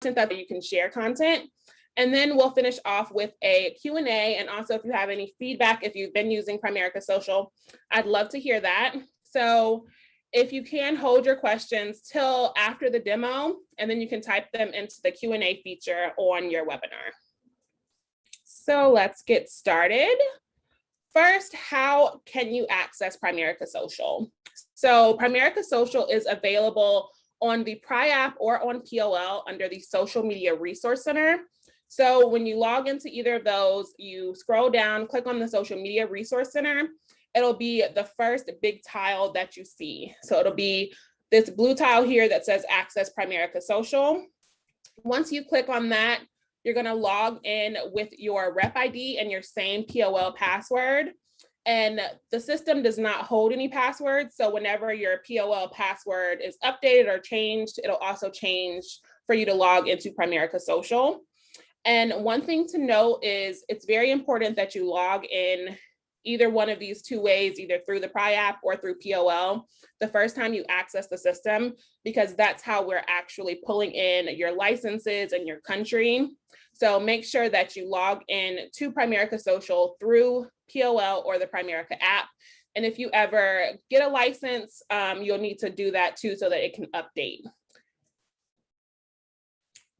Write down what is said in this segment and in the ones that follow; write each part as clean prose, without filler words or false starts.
that you can share content. And then we'll finish off with a Q&A. And also if you have any feedback, if you've been using Primerica Social, I'd love to hear that. So if you can hold your questions till after the demo, and then you can type them into the Q&A feature on your webinar. So let's get started. First, how can you access Primerica Social? So Primerica Social is available on the Pri app or on POL under the Social Media Resource Center. So when you log into either of those, you scroll down, click on the Social Media Resource Center. It'll be the first big tile that you see. So it'll be this blue tile here that says Access Primerica Social. Once you click on that, you're going to log in with your rep ID and your same POL password. And the system does not hold any passwords. So whenever your POL password is updated or changed, it'll also change for you to log into Primerica Social. And one thing to note is it's very important that you log in either one of these two ways, either through the Pri app or through POL, the first time you access the system, because that's how we're actually pulling in your licenses and your country. So make sure that you log in to Primerica Social through POL or the Primerica app. And if you ever get a license, you'll need to do that too so that it can update.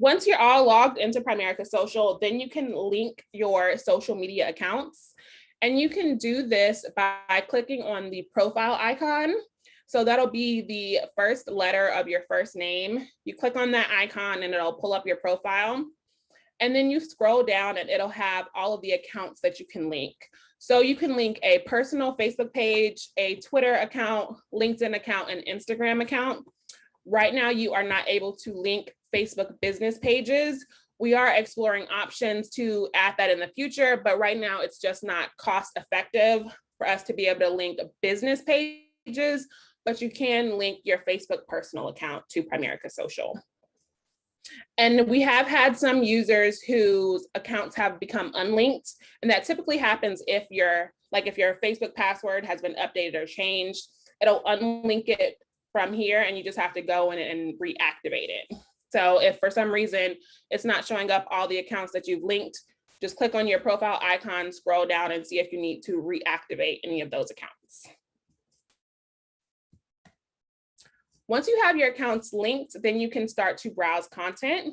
Once you're all logged into Primerica Social, then you can link your social media accounts. And you can do this by clicking on the profile icon. So that'll be the first letter of your first name. You click on that icon and it'll pull up your profile. And then you scroll down and it'll have all of the accounts that you can link. So you can link a personal Facebook page, a Twitter account, LinkedIn account, and Instagram account. Right now, you are not able to link Facebook business pages. We are exploring options to add that in the future, but right now it's just not cost effective for us to be able to link business pages, but you can link your Facebook personal account to Primerica Social. And we have had some users whose accounts have become unlinked, and that typically happens if your Facebook password has been updated or changed. It'll unlink it from here, and you just have to go in and reactivate it. So if for some reason it's not showing up all the accounts that you've linked, just click on your profile icon, scroll down, and see if you need to reactivate any of those accounts. Once you have your accounts linked, then you can start to browse content.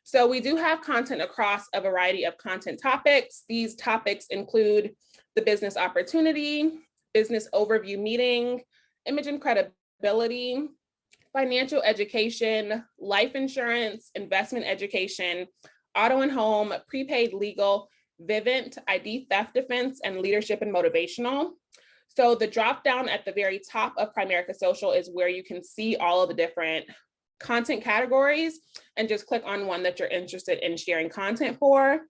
So we do have content across a variety of content topics. These topics include the business opportunity, business overview meeting, image and credibility, financial education, life insurance, investment education, auto and home, prepaid legal, Vivint, ID theft defense, and leadership and motivational. So the drop down at the very top of Primerica Social is where you can see all of the different content categories and just click on one that you're interested in sharing content for.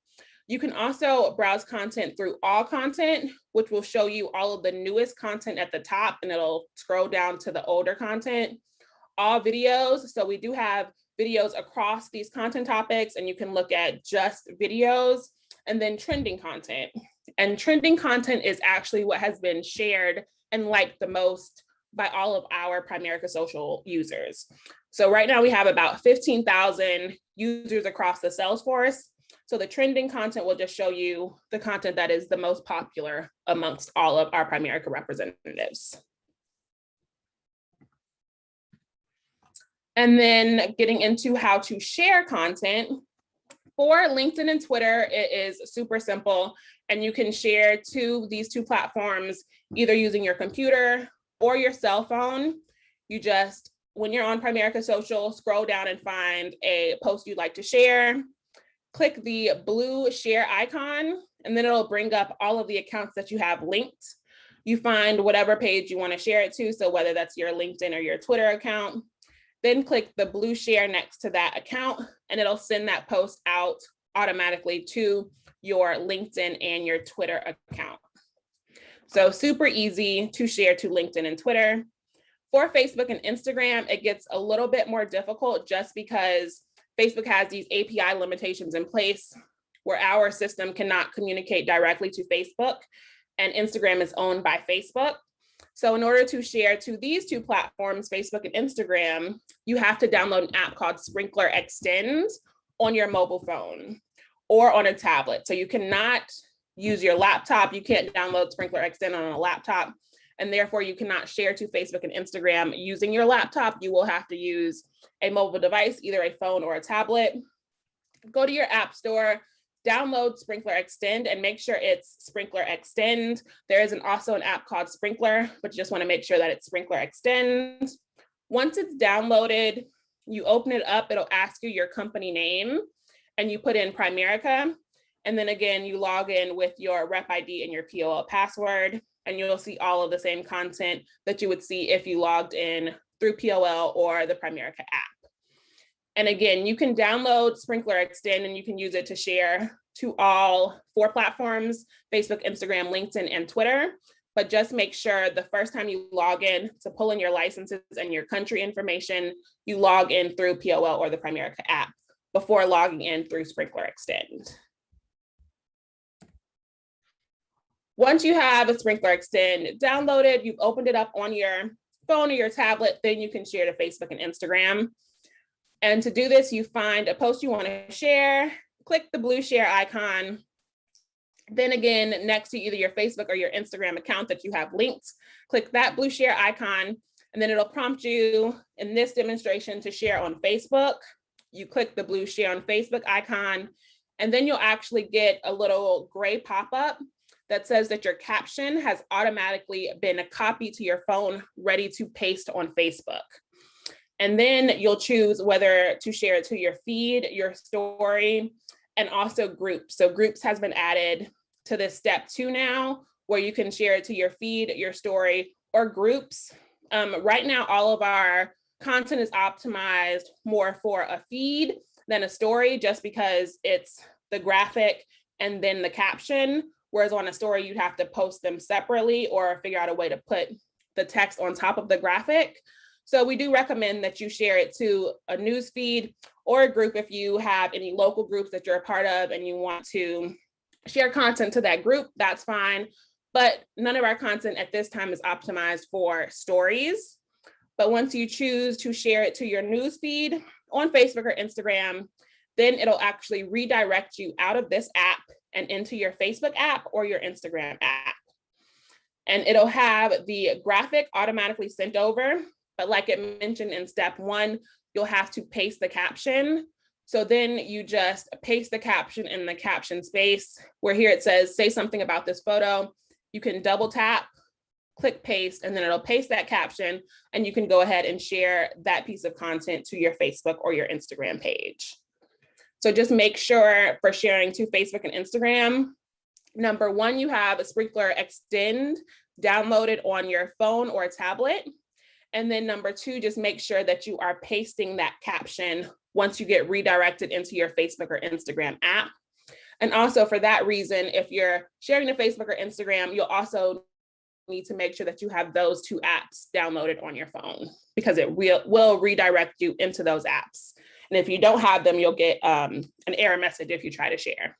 You can also browse content through all content, which will show you all of the newest content at the top, and it'll scroll down to the older content. All videos, so we do have videos across these content topics, and you can look at just videos, and then trending content. And trending content is actually what has been shared and liked the most by all of our Primerica Social users. So right now we have about 15,000 users across the Salesforce. So the trending content will just show you the content that is the most popular amongst all of our Primerica representatives. And then getting into how to share content. For LinkedIn and Twitter, it is super simple, and you can share to these two platforms either using your computer or your cell phone. You just, when you're on Primerica Social, scroll down and find a post you'd like to share. Click the blue share icon, and then it'll bring up all of the accounts that you have linked. You find whatever page you want to share it to, so whether that's your LinkedIn or your Twitter account. Then click the blue share next to that account, and it'll send that post out automatically to your LinkedIn and your Twitter account. So super easy to share to LinkedIn and Twitter. For Facebook and Instagram, it gets a little bit more difficult just because Facebook has these API limitations in place where our system cannot communicate directly to Facebook, and Instagram is owned by Facebook. So in order to share to these two platforms, Facebook and Instagram, you have to download an app called Sprinkler Extend on your mobile phone or on a tablet. So you cannot use your laptop. You can't download Sprinkler Extend on a laptop, and therefore you cannot share to Facebook and Instagram using your laptop. You will have to use a mobile device, either a phone or a tablet. Go to your app store, download Sprinkler Extend, and make sure it's Sprinkler Extend. There is also an app called Sprinkler, but you just want to make sure that it's Sprinkler Extend. Once it's downloaded, you open it up, it'll ask you your company name, and you put in Primerica. And then again, you log in with your rep ID and your POL password, and you'll see all of the same content that you would see if you logged in through POL or the Primerica app. And again, you can download Sprinkler Extend and you can use it to share to all 4 platforms, Facebook, Instagram, LinkedIn, and Twitter. But just make sure the first time you log in to pull in your licenses and your country information, you log in through POL or the Primerica app before logging in through Sprinkler Extend. Once you have a Sprinkler Extend downloaded, you've opened it up on your phone or your tablet, then you can share to Facebook and Instagram. And to do this, you find a post you want to share, click the blue share icon. Then again, next to either your Facebook or your Instagram account that you have linked, click that blue share icon, and then it'll prompt you in this demonstration to share on Facebook. You click the blue share on Facebook icon, and then you'll actually get a little gray pop-up that says that your caption has automatically been copied to your phone, ready to paste on Facebook. And then you'll choose whether to share it to your feed, your story, and also groups. So groups has been added to this step 2 now, where you can share it to your feed, your story, or groups. Right now, all of our content is optimized more for a feed than a story, just because it's the graphic and then the caption. Whereas on a story, you'd have to post them separately or figure out a way to put the text on top of the graphic. So we do recommend that you share it to a news feed or a group if you have any local groups that you're a part of and you want to share content to that group, that's fine. But none of our content at this time is optimized for stories. But once you choose to share it to your news feed on Facebook or Instagram, then it'll actually redirect you out of this app and into your Facebook app or your Instagram app. And it'll have the graphic automatically sent over. But like it mentioned in step 1, you'll have to paste the caption. So then you just paste the caption in the caption space, where here it says, say something about this photo. You can double tap, click paste, and then it'll paste that caption, and you can go ahead and share that piece of content to your Facebook or your Instagram page. So just make sure for sharing to Facebook and Instagram, number 1, you have a Sprinkler Extend downloaded on your phone or a tablet. And then number 2, just make sure that you are pasting that caption once you get redirected into your Facebook or Instagram app. And also for that reason, if you're sharing to Facebook or Instagram, you'll also need to make sure that you have those 2 apps downloaded on your phone, because it will redirect you into those apps. And if you don't have them, you'll get an error message if you try to share.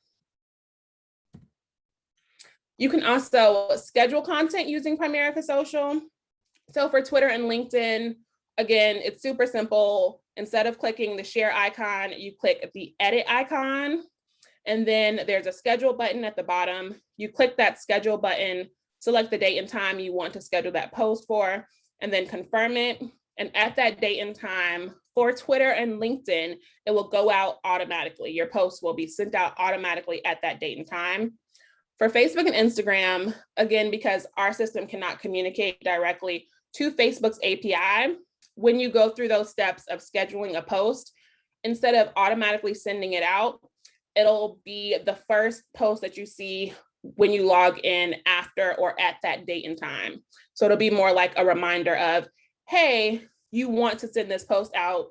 You can also schedule content using Primerica Social. So for Twitter and LinkedIn, again, it's super simple. Instead of clicking the share icon, you click the edit icon, and then there's a schedule button at the bottom. You click that schedule button, select the date and time you want to schedule that post for, and then confirm it. And at that date and time for Twitter and LinkedIn, it will go out automatically. Your post will be sent out automatically at that date and time. For Facebook and Instagram, again, because our system cannot communicate directly to Facebook's API, when you go through those steps of scheduling a post, instead of automatically sending it out, it'll be the first post that you see when you log in after or at that date and time. So it'll be more like a reminder of, hey, you want to send this post out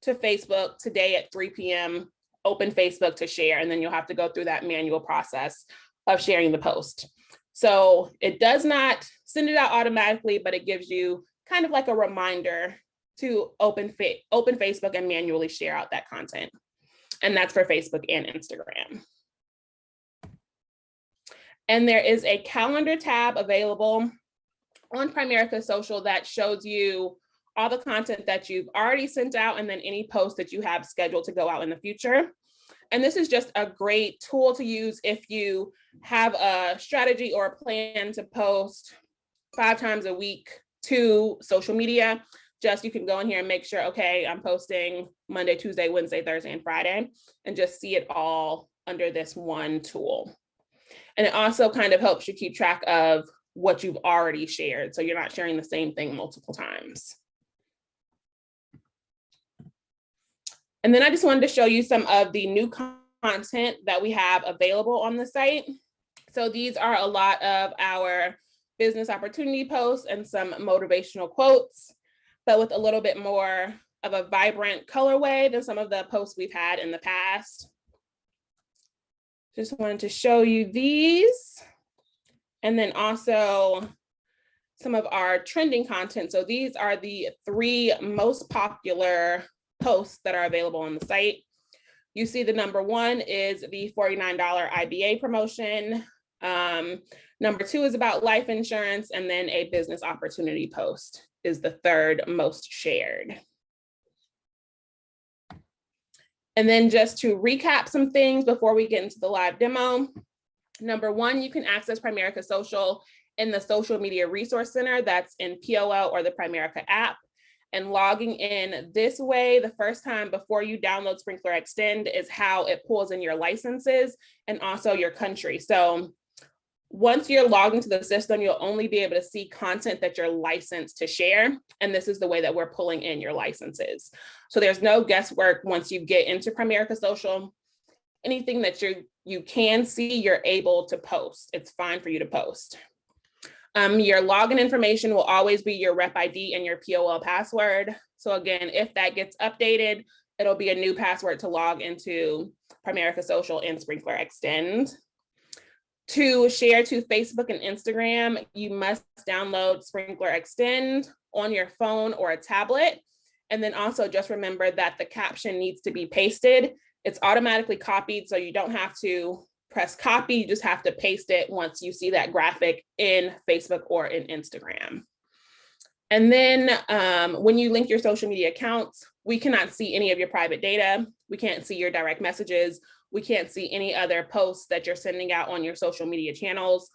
to Facebook today at 3 p.m., open Facebook to share, and then you'll have to go through that manual process of sharing the post. So it does not send it out automatically, but it gives you kind of like a reminder to open Facebook and manually share out that content. And that's for Facebook and Instagram. And there is a calendar tab available on Primerica Social that shows you all the content that you've already sent out and then any posts that you have scheduled to go out in the future. And this is just a great tool to use if you have a strategy or a plan to post 5 times a week to social media. Just you can go in here and make sure, okay, I'm posting Monday, Tuesday, Wednesday, Thursday, and Friday, and just see it all under this one tool. And it also kind of helps you keep track of what you've already shared, so you're not sharing the same thing multiple times. And then I just wanted to show you some of the new content that we have available on the site. So these are a lot of our business opportunity posts and some motivational quotes, but with a little bit more of a vibrant colorway than some of the posts we've had in the past. Just wanted to show you these. And then also some of our trending content. So these are the 3 most popular posts that are available on the site. You see the number 1 is the $49 IBA promotion. Number 2 is about life insurance, and then a business opportunity post is the 3rd most shared. And then just to recap some things before we get into the live demo. Number 1, you can access Primerica Social in the Social Media Resource Center that's in POL or the Primerica app. And logging in this way the first time before you download Sprinkler Extend is how it pulls in your licenses and also your country. So once you're logged into the system, you'll only be able to see content that you're licensed to share. And this is the way that we're pulling in your licenses. So there's no guesswork once you get into Primerica Social. Anything that you can see, you're able to post. It's fine for you to post. Your login information will always be your rep ID and your POL password. So again, if that gets updated, it'll be a new password to log into Primerica Social and Sprinkler Extend. To share to Facebook and Instagram, you must download Sprinkler Extend on your phone or a tablet. And then also just remember that the caption needs to be pasted. It's automatically copied, so you don't have to press copy, you just have to paste it once you see that graphic in Facebook or in Instagram. And then when you link your social media accounts, we cannot see any of your private data. We can't see your direct messages. We can't see any other posts that you're sending out on your social media channels.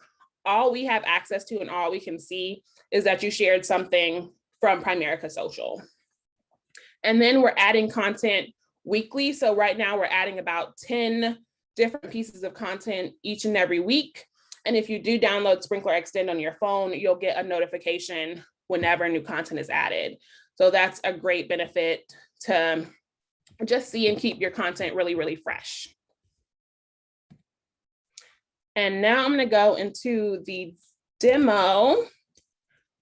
All we have access to and all we can see is that you shared something from Primerica Social. And then we're adding content weekly. So right now we're adding about 10 different pieces of content each and every week. And if you do download Sprinkler Extend on your phone, you'll get a notification whenever new content is added. So that's a great benefit to just see and keep your content really, really fresh. And now I'm going to go into the demo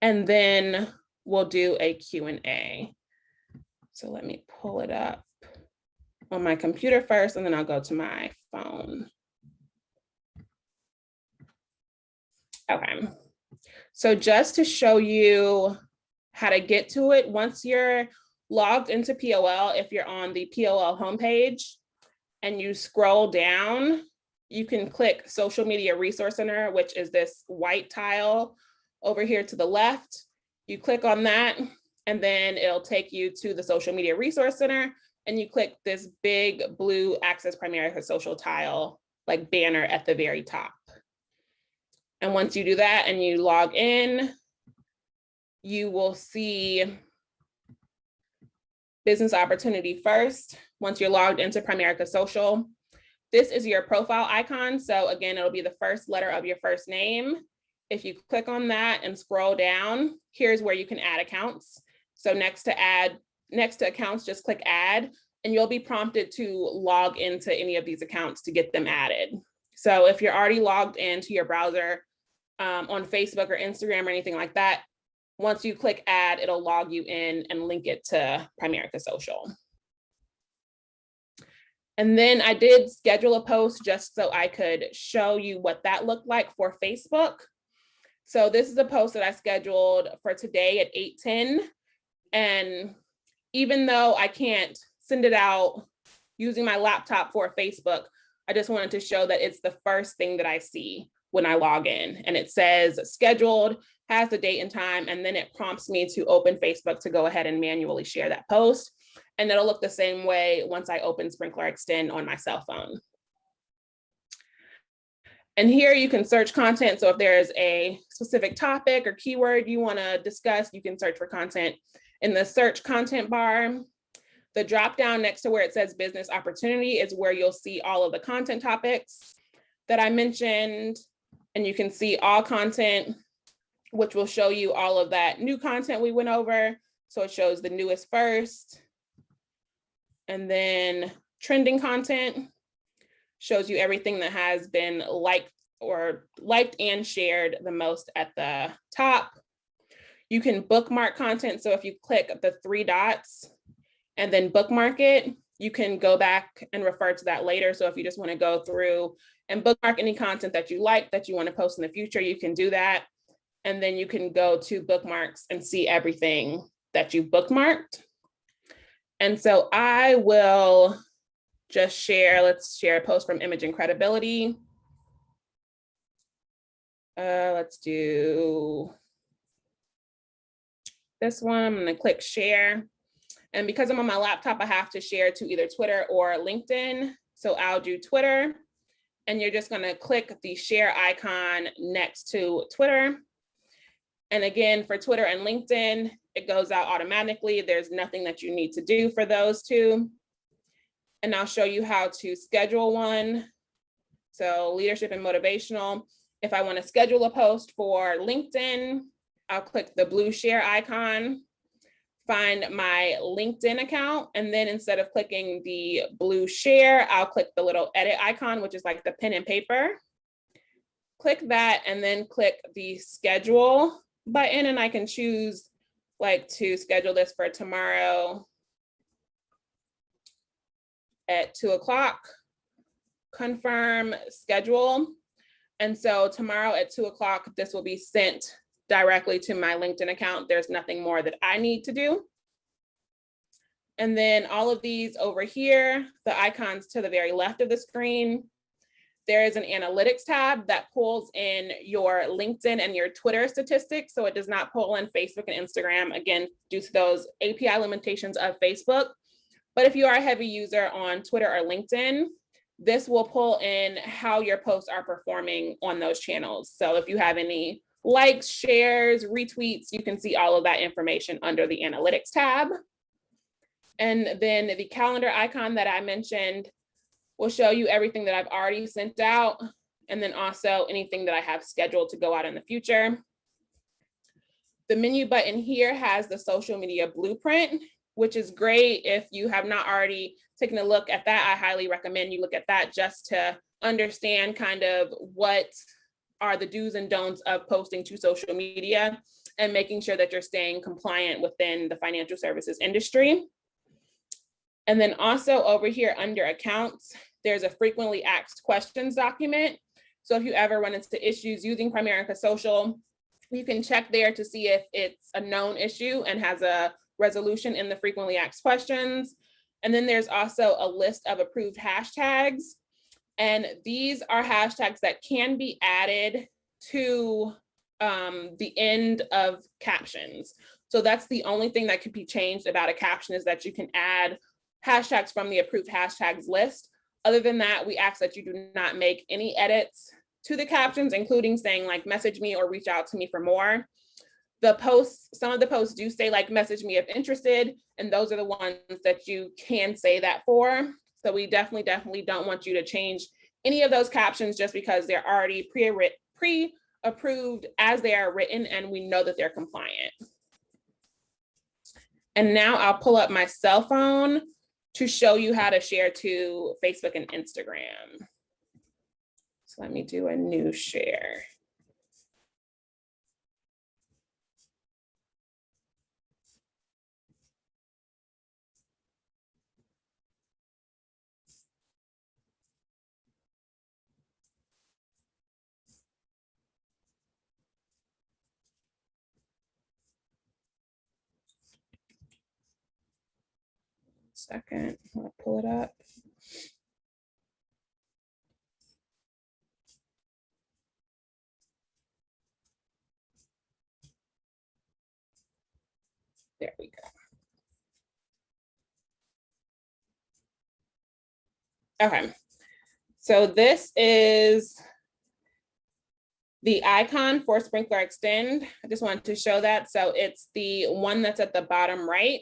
and then we'll do a Q&A. So let me pull it up on my computer first, and then I'll go to my phone. Okay, so just to show you how to get to it, once you're logged into POL, if you're on the POL homepage and you scroll down, you can click Social Media Resource Center, which is this white tile over here to the left. You click on that, and then it'll take you to the Social Media Resource Center, and you click this big blue Access Primerica Social tile, like banner at the very top. And once you do that and you log in, you will see business opportunity first. Once you're logged into Primerica Social, this is your profile icon. So again, it'll be the first letter of your first name. If you click on that and scroll down, here's where you can add accounts. So next to accounts, just click add, and you'll be prompted to log into any of these accounts to get them added. So if you're already logged into your browser on Facebook or Instagram or anything like that, once you click add, it'll log you in and link it to Primerica Social. And then I did schedule a post just so I could show you what that looked like for Facebook. So this is a post that I scheduled for today at 8:10. And even though I can't send it out using my laptop for Facebook, I just wanted to show that it's the first thing that I see when I log in, and it says scheduled, has the date and time, and then it prompts me to open Facebook to go ahead and manually share that post. And it'll look the same way once I open Sprinkler Extend on my cell phone. And here you can search content. So if there's a specific topic or keyword you want to discuss, you can search for content in the search content bar. The drop down next to where it says business opportunity is where you'll see all of the content topics that I mentioned. And you can see all content, which will show you all of that new content we went over. So it shows the newest first. And then trending content shows you everything that has been liked and shared the most at the top. You can bookmark content. So if you click the 3 dots and then bookmark it, you can go back and refer to that later. So if you just want to go through and bookmark any content that you like that you want to post in the future, you can do that. And then you can go to bookmarks and see everything that you bookmarked. And so I will just share, let's share a post from Image and Credibility. Let's do this one. I'm going to click share. And because I'm on my laptop, I have to share to either Twitter or LinkedIn. So I'll do Twitter. And you're just going to click the share icon next to Twitter. And again, for Twitter and LinkedIn, it goes out automatically. There's nothing that you need to do for those two. And I'll show you how to schedule one. So leadership and motivational. If I want to schedule a post for LinkedIn, I'll click the blue share icon, find my LinkedIn account, and then instead of clicking the blue share, I'll click the little edit icon, which is like the pen and paper. Click that and then click the schedule button, and I can choose like to schedule this for tomorrow at 2 o'clock, confirm schedule. And so tomorrow at 2 o'clock, this will be sent directly to my LinkedIn account. There's nothing more that I need to do. And then all of these over here, the icons to the very left of the screen, there is an analytics tab that pulls in your LinkedIn and your Twitter statistics. So it does not pull in Facebook and Instagram, again, due to those API limitations of Facebook. But if you are a heavy user on Twitter or LinkedIn, this will pull in how your posts are performing on those channels. So if you have any likes, shares, retweets, you can see all of that information under the analytics tab. And then the calendar icon that I mentioned will show you everything that I've already sent out, and then also anything that I have scheduled to go out in the future. The menu button here has the social media blueprint, which is great. If you have not already taken a look at that, I highly recommend you look at that just to understand kind of what are the do's and don'ts of posting to social media and making sure that you're staying compliant within the financial services industry. And then also over here under accounts, there's a frequently asked questions document. So if you ever run into issues using Primerica Social, you can check there to see if it's a known issue and has a resolution in the frequently asked questions. And then there's also a list of approved hashtags. And these are hashtags that can be added to the end of captions. So that's the only thing that could be changed about a caption, is that you can add hashtags from the approved hashtags list. Other than that, we ask that you do not make any edits to the captions, including saying like message me or reach out to me for more. The posts, some of the posts do say like message me if interested, and those are the ones that you can say that for. So we definitely don't want you to change any of those captions just because they're already pre-approved as they are written, and we know that they're compliant. And now I'll pull up my cell phone to show you how to share to Facebook and Instagram. So let me do a new share. Second, I'll pull it up. There we go. Okay, so this is the icon for Sprinkler Extend. I just wanted to show that. So it's the one that's at the bottom right.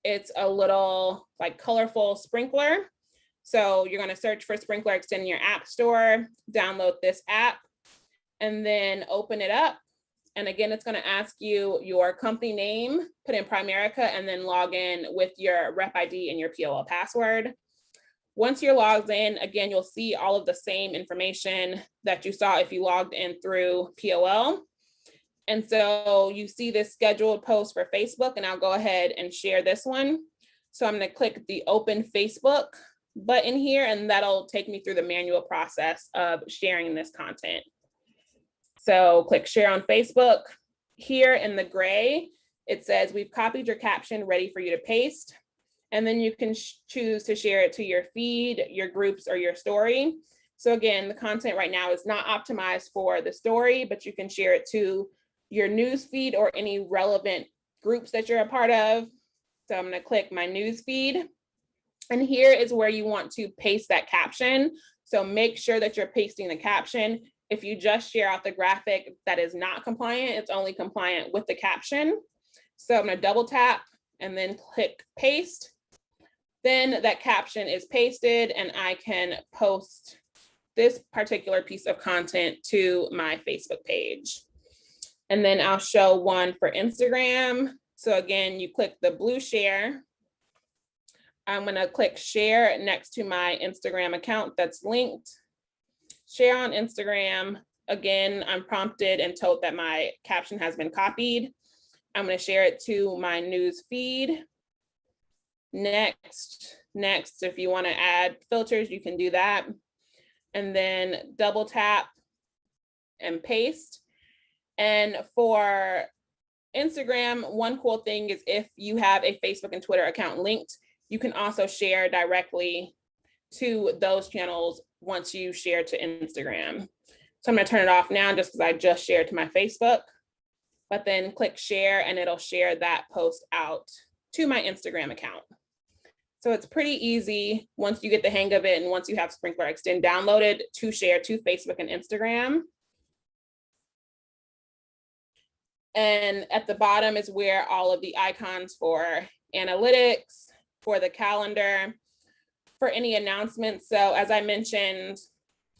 It's a little like colorful sprinkler. So you're going to search for Sprinkler Extend in your app store, download this app, and then open it up. And again, it's going to ask you your company name, put in Primerica, and then log in with your rep ID and your POL password. Once you're logged in, again, you'll see all of the same information that you saw if you logged in through POL. And so you see this scheduled post for Facebook, and I'll go ahead and share this one. So I'm going to click the Open Facebook button here, and that'll take me through the manual process of sharing this content. So click Share on Facebook. Here in the gray, it says we've copied your caption, ready for you to paste. And then you can choose to share it to your feed, your groups, or your story. So again, the content right now is not optimized for the story, but you can share it to your news feed or any relevant groups that you're a part of. So I'm going to click my news feed. And here is where you want to paste that caption. So make sure that you're pasting the caption. If you just share out the graphic, that is not compliant. It's only compliant with the caption. So I'm going to double tap and then click paste. Then that caption is pasted and I can post this particular piece of content to my Facebook page. And then I'll show one for Instagram. So again, you click the blue share. I'm going to click share next to my Instagram account that's linked. Share on Instagram. Again, I'm prompted and told that my caption has been copied. I'm going to share it to my news feed. Next. If you want to add filters, you can do that. And then double tap and paste. And for Instagram, one cool thing is if you have a Facebook and Twitter account linked, you can also share directly to those channels once you share to Instagram. So I'm going to turn it off now just because I just shared to my Facebook, but then click share and it'll share that post out to my Instagram account. So it's pretty easy once you get the hang of it and once you have Sprinkler Extend downloaded to share to Facebook and Instagram. And at the bottom is where all of the icons for analytics, for the calendar, for any announcements. So as I mentioned,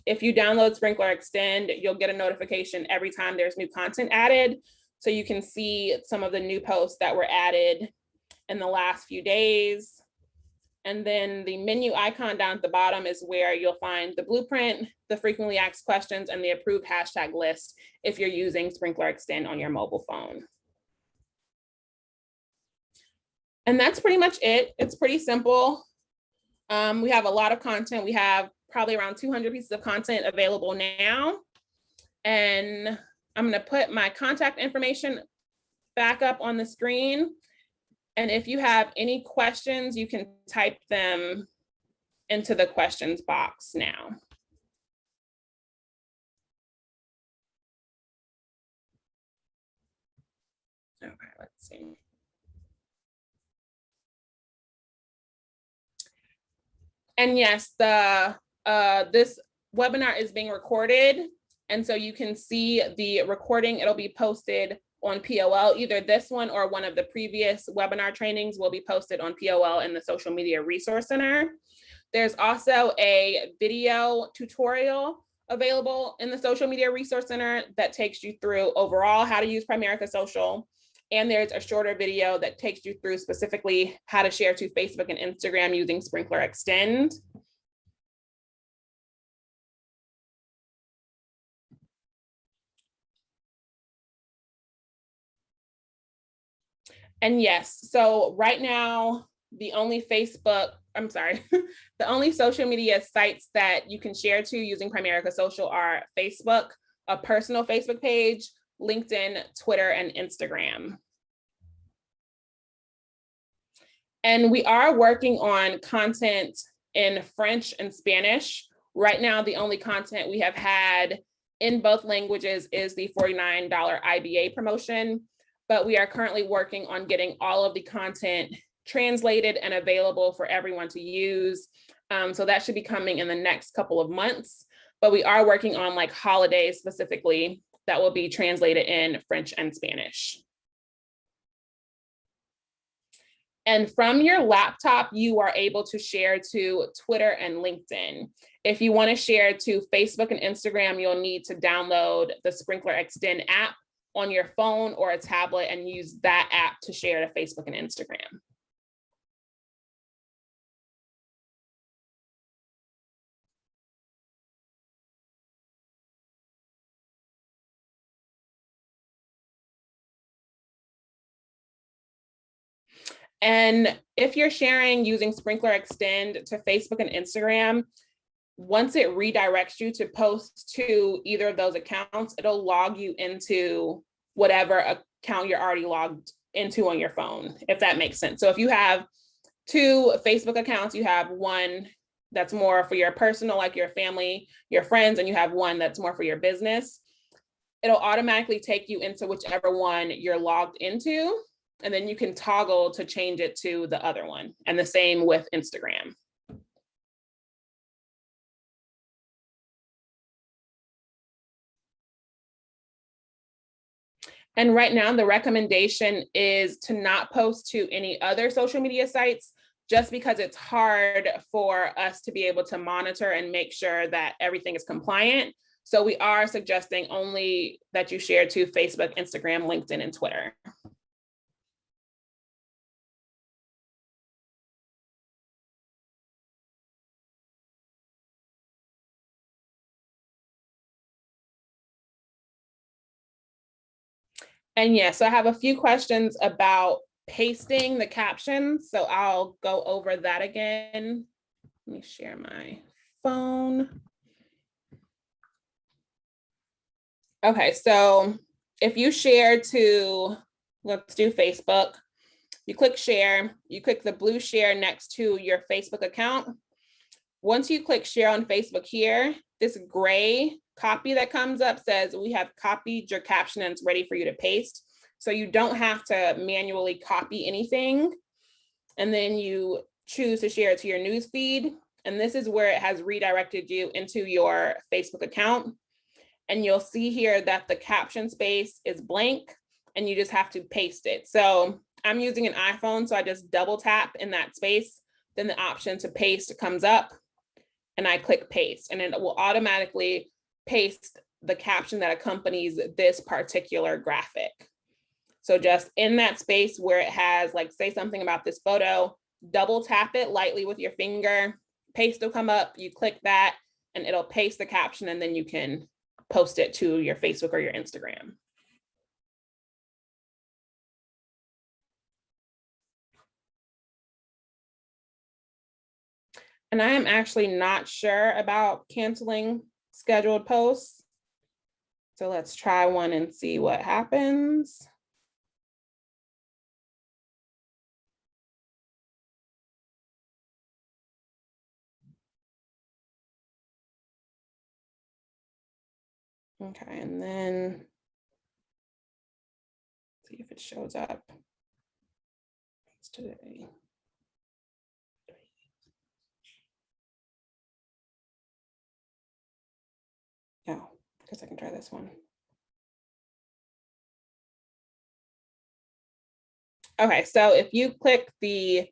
if you download Sprinkler Extend, you'll get a notification every time there's new content added. So you can see some of the new posts that were added in the last few days. And then the menu icon down at the bottom is where you'll find the blueprint, the frequently asked questions, and the approved hashtag list if you're using Sprinkler Extend on your mobile phone. And that's pretty much it. It's pretty simple. We have a lot of content. We have probably around 200 pieces of content available now. And I'm going to put my contact information back up on the screen. And if you have any questions, you can type them into the questions box now. Okay, let's see. And yes, this webinar is being recorded. And so you can see the recording. It'll be posted on POL. Either this one or one of the previous webinar trainings will be posted on POL in the Social Media Resource Center. There's also a video tutorial available in the Social Media Resource Center that takes you through overall how to use Primerica Social. And there's a shorter video that takes you through specifically how to share to Facebook and Instagram using Sprinkler Extend. And yes, so right now, the only the only social media sites that you can share to using Primerica Social are Facebook, a personal Facebook page, LinkedIn, Twitter, and Instagram. And we are working on content in French and Spanish. Right now, the only content we have had in both languages is the $49 IBA promotion. but we are currently working on getting all of the content translated and available for everyone to use. So that should be coming in the next couple of months, but we are working on like holidays specifically that will be translated in French and Spanish. And from your laptop, you are able to share to Twitter and LinkedIn. If you want to share to Facebook and Instagram, you'll need to download the Sprinkler Extend app on your phone or a tablet and use that app to share to Facebook and Instagram. And if you're sharing using Sprinkler Extend to Facebook and Instagram, once it redirects you to post to either of those accounts, it'll log you into whatever account you're already logged into on your phone, if that makes sense. So if you have 2 Facebook accounts, you have one that's more for your personal, like your family, your friends, and you have one that's more for your business. It'll automatically take you into whichever one you're logged into, and then you can toggle to change it to the other one. And the same with Instagram. And right now, the recommendation is to not post to any other social media sites, just because it's hard for us to be able to monitor and make sure that everything is compliant. So we are suggesting only that you share to Facebook, Instagram, LinkedIn, and Twitter. And yes, so I have a few questions about pasting the captions. So I'll go over that again. Let me share my phone. Okay, so if you share to, let's do Facebook, you click share, you click the blue share next to your Facebook account. Once you click share on Facebook here, this gray copy that comes up says we have copied your caption and it's ready for you to paste. So you don't have to manually copy anything. And then you choose to share it to your news feed. And this is where it has redirected you into your Facebook account. And you'll see here that the caption space is blank and you just have to paste it. So I'm using an iPhone, so I just double tap in that space. Then the option to paste comes up and I click paste, and it will automatically paste the caption that accompanies this particular graphic. So just in that space where it has, like, say something about this photo, double tap it lightly with your finger, paste will come up, you click that, and it'll paste the caption, and then you can post it to your Facebook or your Instagram. And I am actually not sure about canceling scheduled posts. So let's try one and see what happens. Okay, and then see if it shows up. It's today. Oh, I guess I can try this one. Okay, so if you click the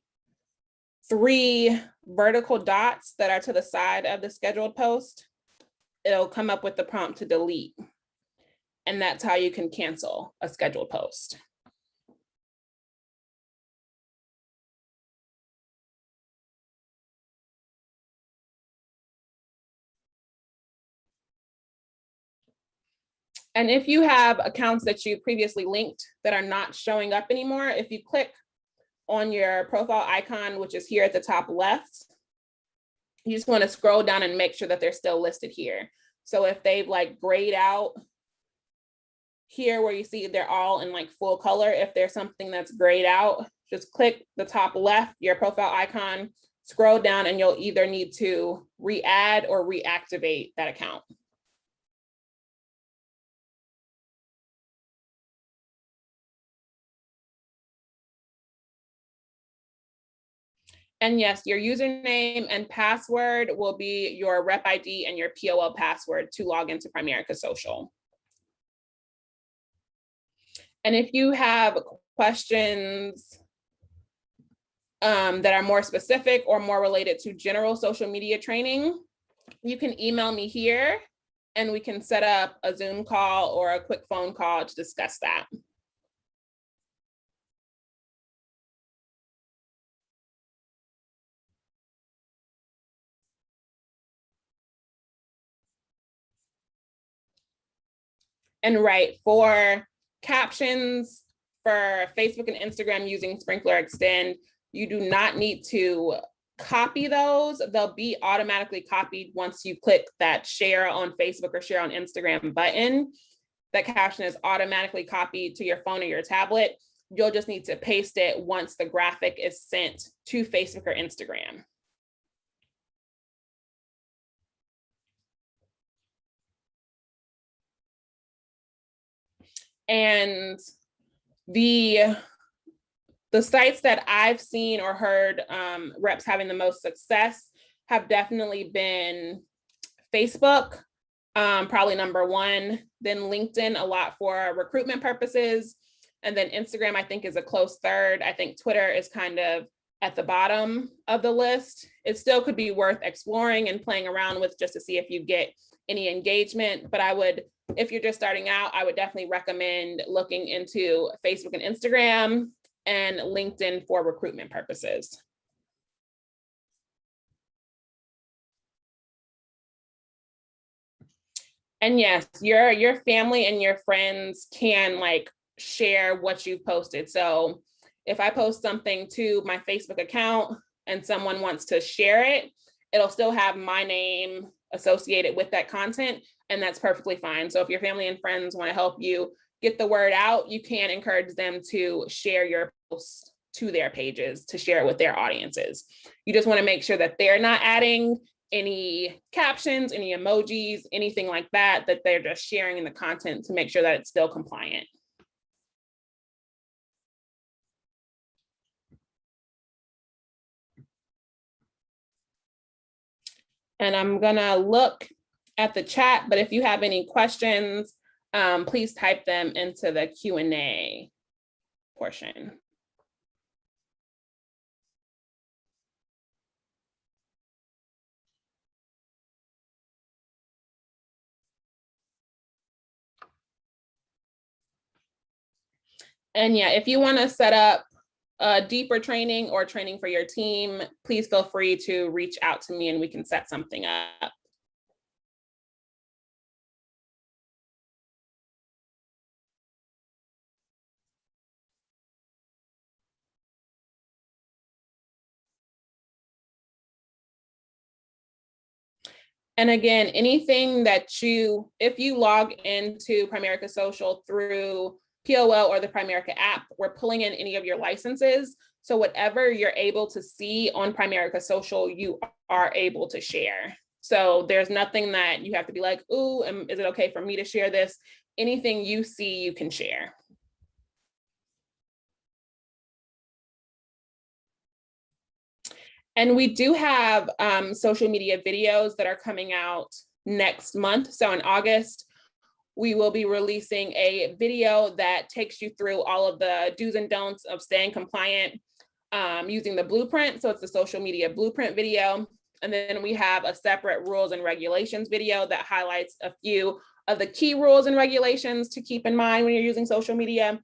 3 vertical dots that are to the side of the scheduled post, it'll come up with the prompt to delete. And that's how you can cancel a scheduled post. And if you have accounts that you previously linked that are not showing up anymore, if you click on your profile icon, which is here at the top left, you just want to scroll down and make sure that they're still listed here. So if they've like grayed out here where you see they're all in like full color, if there's something that's grayed out, just click the top left, your profile icon, scroll down, and you'll either need to re-add or reactivate that account. And yes, your username and password will be your rep ID and your POL password to log into Primerica Social. And if you have questions that are more specific or more related to general social media training, you can email me here and we can set up a Zoom call or a quick phone call to discuss that. And right, for captions for Facebook and Instagram using Sprinkler Extend, you do not need to copy those. They'll be automatically copied once you click that share on Facebook or share on Instagram button. That caption is automatically copied to your phone or your tablet. You'll just need to paste it once the graphic is sent to Facebook or Instagram. And the sites that I've seen or heard reps having the most success have definitely been Facebook, probably number one, then LinkedIn a lot for recruitment purposes, and then Instagram I think is a close third. I think Twitter is kind of at the bottom of the list. It still could be worth exploring and playing around with just to see if you get any engagement, but I would, if you're just starting out, I would definitely recommend looking into Facebook and Instagram and LinkedIn for recruitment purposes. And yes, your family and your friends can like share what you've posted. So if I post something to my Facebook account and someone wants to share it, it'll still have my name associated with that content, and that's perfectly fine. So if your family and friends want to help you get the word out, you can encourage them to share your posts to their pages, to share it with their audiences. You just want to make sure that they're not adding any captions, any emojis, anything like that, that they're just sharing in the content to make sure that it's still compliant. And I'm gonna look at the chat, but if you have any questions, please type them into the Q&A portion. And yeah, if you want to set up a deeper training or training for your team, please feel free to reach out to me and we can set something up. And again, anything that you, if you log into Primerica Social through POL or the Primerica app, we're pulling in any of your licenses. So whatever you're able to see on Primerica Social, you are able to share. So there's nothing that you have to be like, ooh, is it okay for me to share this? Anything you see, you can share. And we do have social media videos that are coming out next month. So in August, we will be releasing a video that takes you through all of the do's and don'ts of staying compliant using the blueprint. So it's the social media blueprint video. And then we have a separate rules and regulations video that highlights a few of the key rules and regulations to keep in mind when you're using social media.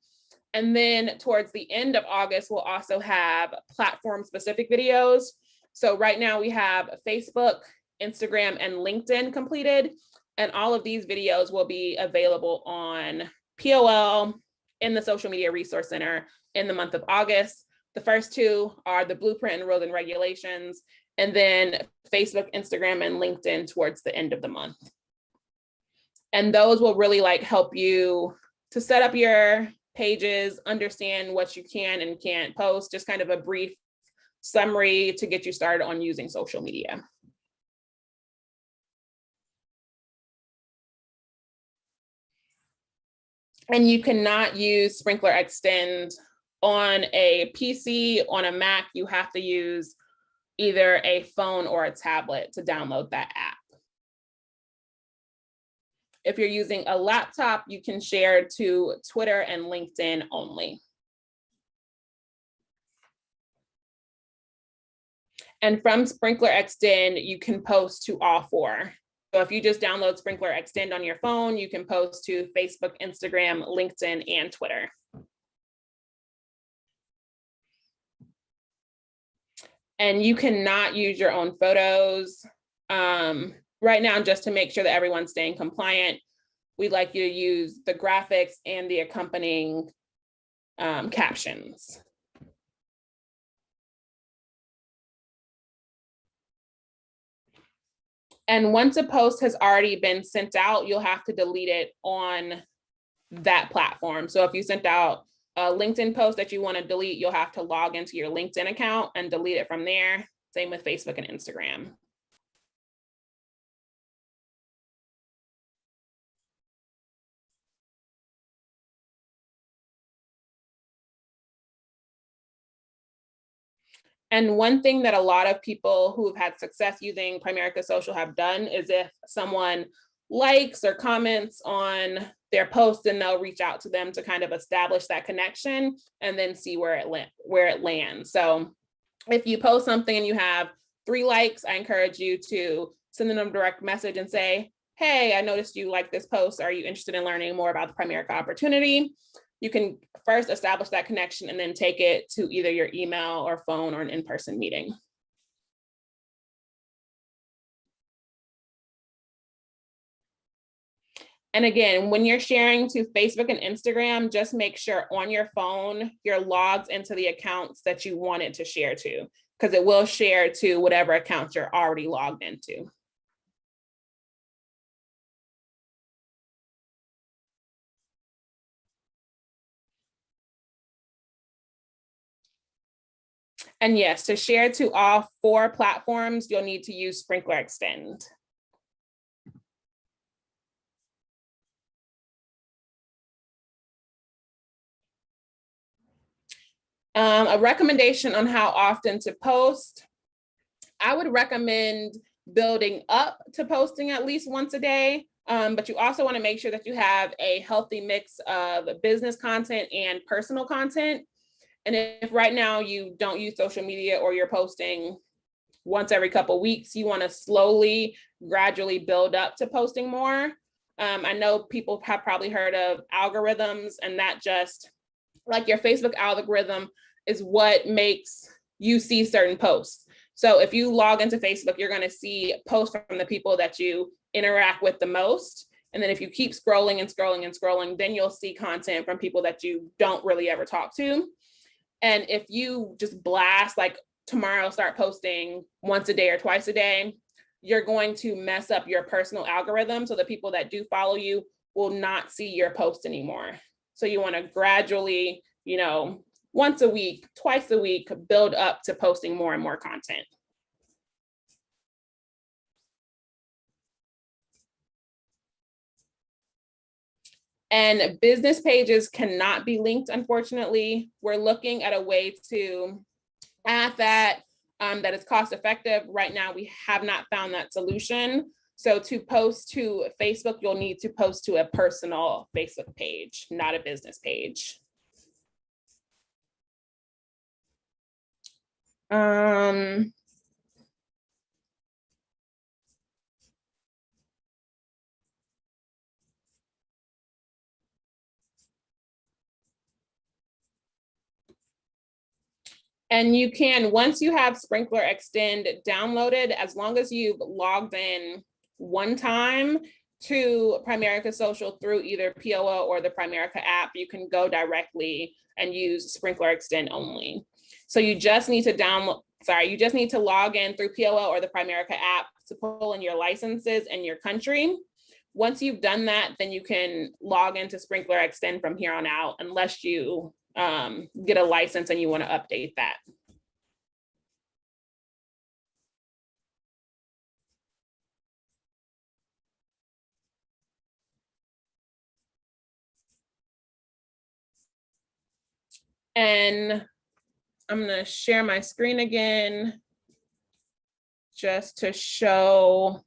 And then towards the end of August, we'll also have platform specific videos. So right now we have Facebook, Instagram, and LinkedIn completed. And all of these videos will be available on POL in the Social Media Resource Center in the month of August. The first two are the blueprint and rules and regulations, and then Facebook, Instagram, and LinkedIn towards the end of the month. And those will really like help you to set up your pages, understand what you can and can't post, just kind of a brief summary to get you started on using social media. And you cannot use Sprinkler Extend on a PC, on a Mac. You have to use either a phone or a tablet to download that app. If you're using a laptop, you can share to Twitter and LinkedIn only. And from Sprinkler Extend, you can post to all four. So if you just download Sprinkler Extend on your phone, you can post to Facebook, Instagram, LinkedIn, and Twitter. And you cannot use your own photos. Right now, just to make sure that everyone's staying compliant, we'd like you to use the graphics and the accompanying captions. And once a post has already been sent out, you'll have to delete it on that platform. So if you sent out a LinkedIn post that you want to delete, you'll have to log into your LinkedIn account and delete it from there. Same with Facebook and Instagram. And one thing that a lot of people who have had success using Primerica Social have done is if someone likes or comments on their post, and they'll reach out to them to kind of establish that connection and then see where it lands. So if you post something and you have 3 likes, I encourage you to send them a direct message and say, hey, I noticed you like this post. Are you interested in learning more about the Primerica opportunity? You can first establish that connection and then take it to either your email or phone or an in-person meeting. And again, when you're sharing to Facebook and Instagram, just make sure on your phone, you're logged into the accounts that you want it to share to, because it will share to whatever accounts you're already logged into. And yes, to share to all 4 platforms, you'll need to use Sprinkler Extend. A recommendation on how often to post. I would recommend building up to posting at least once a day, but you also want to make sure that you have a healthy mix of business content and personal content. And if right now you don't use social media or you're posting once every couple of weeks, you want to slowly, gradually build up to posting more. I know people have probably heard of algorithms, and that just, like your Facebook algorithm, is what makes you see certain posts. So if you log into Facebook, you're going to see posts from the people that you interact with the most. And then if you keep scrolling and scrolling and scrolling, then you'll see content from people that you don't really ever talk to. And if you just blast, like tomorrow, start posting once a day or twice a day, you're going to mess up your personal algorithm. So the people that do follow you will not see your post anymore. So you want to gradually, once a week, twice a week, build up to posting more and more content. And business pages cannot be linked, unfortunately. We're looking at a way to add that that is cost effective. Right now, we have not found that solution. So to post to Facebook, you'll need to post to a personal Facebook page, not a business page. And you can, once you have Sprinkler Extend downloaded, as long as you've logged in one time to Primerica Social through either POO or the Primerica app, you can go directly and use Sprinkler Extend only. So you just need to you just need to log in through POO or the Primerica app to pull in your licenses and your country. Once you've done that, then you can log into Sprinkler Extend from here on out, unless you get a license and you want to update that. And I'm going to share my screen again. just to show.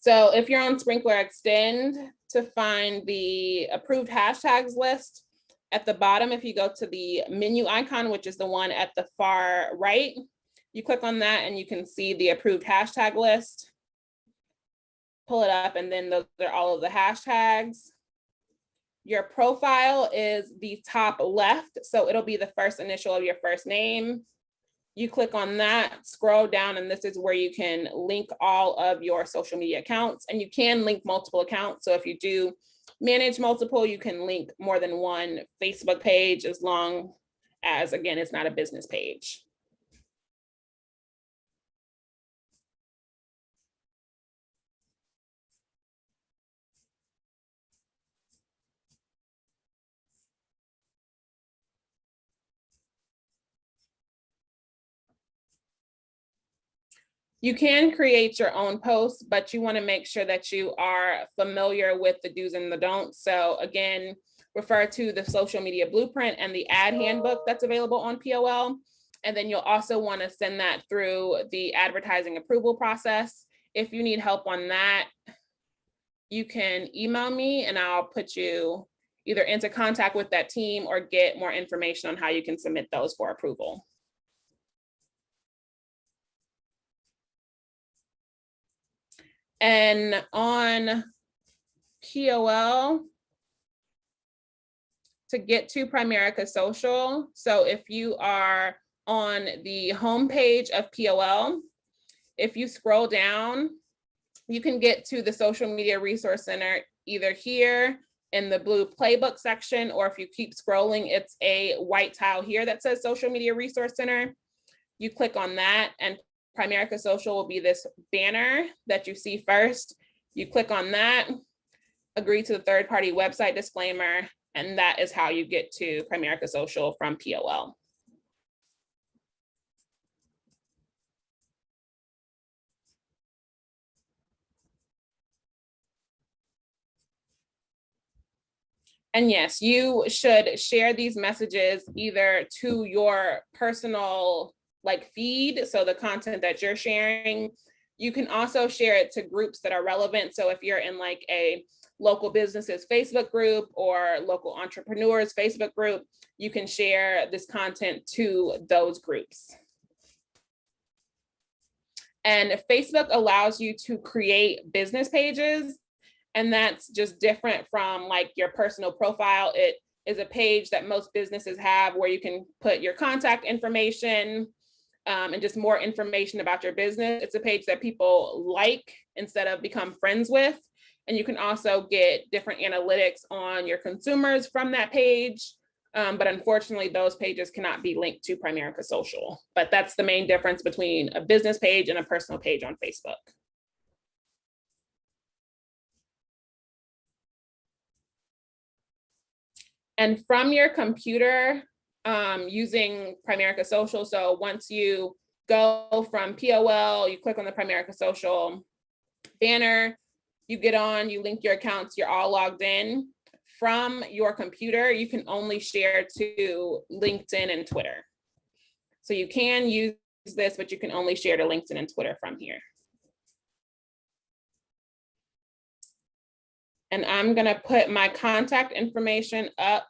So if you're on Sprinkler Extend, to find the approved hashtags list, at the bottom, if you go to the menu icon, which is the one at the far right, you click on that and you can see the approved hashtag list. Pull it up, and then those are all of the hashtags. Your profile is the top left, so it'll be the first initial of your first name. You click on that, scroll down, and this is where you can link all of your social media accounts, and you can link multiple accounts. So if you do manage multiple, you can link more than one Facebook page, as long as, again, it's not a business page. You can create your own posts, but you want to make sure that you are familiar with the do's and the don'ts. So again, refer to the social media blueprint and the ad handbook that's available on POL. And then you'll also want to send that through the advertising approval process. If you need help on that, you can email me and I'll put you either into contact with that team or get more information on how you can submit those for approval. And on POL, to get to Primerica Social, so if you are on the homepage of POL, if you scroll down, you can get to the Social Media Resource Center either here in the blue playbook section, or if you keep scrolling, it's a white tile here that says Social Media Resource Center. You click on that, and Primerica Social will be this banner that you see first. You click on that, agree to the third-party website disclaimer, and that is how you get to Primerica Social from POL. And yes, you should share these messages either to your personal feed, so the content that you're sharing. You can also share it to groups that are relevant. So if you're in a local businesses Facebook group or local entrepreneurs Facebook group, you can share this content to those groups. And Facebook allows you to create business pages, and that's just different from your personal profile. It is a page that most businesses have where you can put your contact information and just more information about your business. It's a page that people like instead of become friends with. And you can also get different analytics on your consumers from that page. But unfortunately, those pages cannot be linked to Primerica Social. But that's the main difference between a business page and a personal page on Facebook. And from your computer, using Primerica Social, so once you go from POL, you click on the Primerica Social banner, you get on, you link your accounts, you're all logged in. From your computer, you can only share to LinkedIn and Twitter. So you can use this, but you can only share to LinkedIn and Twitter from here. And I'm gonna put my contact information up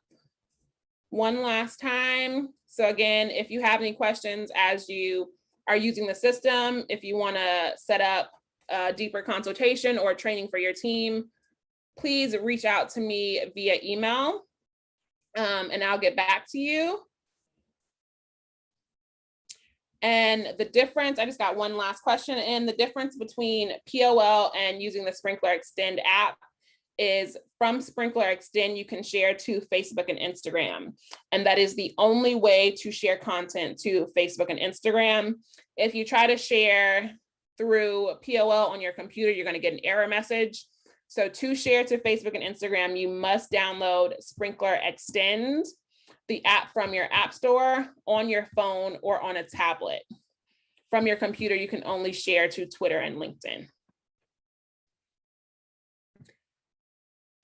one last time. So again, if you have any questions as you are using the system, if you wanna set up a deeper consultation or training for your team, please reach out to me via email and I'll get back to you. And the difference, I just got one last question, and the difference between POL and using the Sprinkler Extend app is from Sprinkler Extend, you can share to Facebook and Instagram. And that is the only way to share content to Facebook and Instagram. If you try to share through POL on your computer, you're going to get an error message. So to share to Facebook and Instagram, you must download Sprinkler Extend, the app from your app store, on your phone or on a tablet. From your computer, you can only share to Twitter and LinkedIn.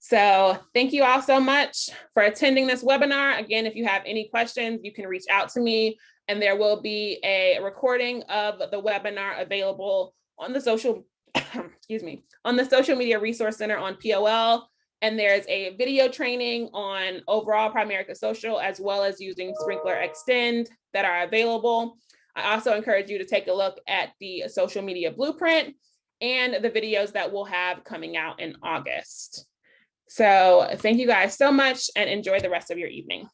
So thank you all so much for attending this webinar. Again, if you have any questions, you can reach out to me and there will be a recording of the webinar available on the social, excuse me, on the Social Media Resource Center on POL. And there's a video training on overall Primerica Social, as well as using Sprinkler Extend, that are available. I also encourage you to take a look at the social media blueprint and the videos that we'll have coming out in August. So thank you guys so much, and enjoy the rest of your evening.